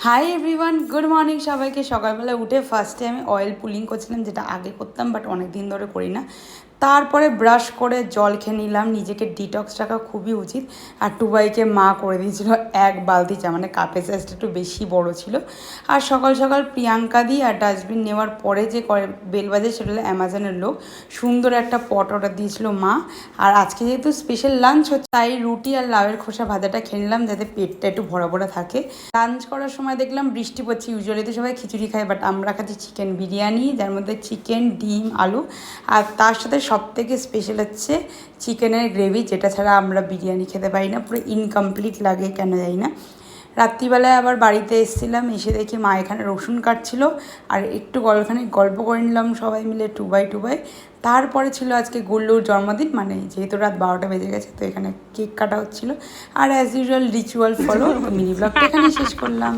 Hi everyone, good morning সবাইকে। সকালবেলা উঠে ফার্স্টে আমি অয়েল পুলিং করছিলাম, যেটা আগে করতাম বাট অনেক দিন ধরে করি না। তারপরে ব্রাশ করে জল খেয়ে নিলাম, নিজেকে ডিটক্স রাখা খুবই উচিত। আর টুবাইকে মা করে দিয়েছিল এক বালতি চা, মানে কাপের সাইজটা একটু বেশি বড় ছিল। আর সকাল সকাল প্রিয়াঙ্কা দি আর ডাস্টবিন নেওয়ার পরে যে বেল বাজে সেটা হলো অ্যামাজনের লোক, সুন্দর একটা পট অর্ডার দিয়েছিল মা। আর আজকে যেহেতু স্পেশাল লাঞ্চ হচ্ছে, তাই রুটি আর লাউয়ের খোসা ভাজাটা খেয়ে নিলাম যাতে পেটটা একটু ভরা ভরা থাকে। লাঞ্চ করার সময় দেখলাম বৃষ্টি পড়ছে। ইউজুয়ালি তো সবাই খিচুড়ি খায়, বাট আমরা খাচ্ছি চিকেন বিরিয়ানি, যার মধ্যে চিকেন, ডিম, আলু, আর তার সাথে সবথেকে স্পেশাল হচ্ছে চিকেনের গ্রেভি, যেটা ছাড়া আমরা বিরিয়ানি খেতে পারি না, পুরো ইনকমপ্লিট লাগে কেন জানি না। রাত্রিবেলায় আবার বাড়িতে এসেছিলাম, এসে দেখি মা এখানে রসুন কাটছিল আর একটু গল্প করে নিলাম সবাই মিলে টু বাই। তারপরে ছিল আজকে গুল্লুর জন্মদিন, মানে যেহেতু রাত 12টা বেজে গেছে তো এখানে কেক কাটা হচ্ছিলো। আর as usual ritual follow, mini ব্লগটা এখানে শেষ করলাম।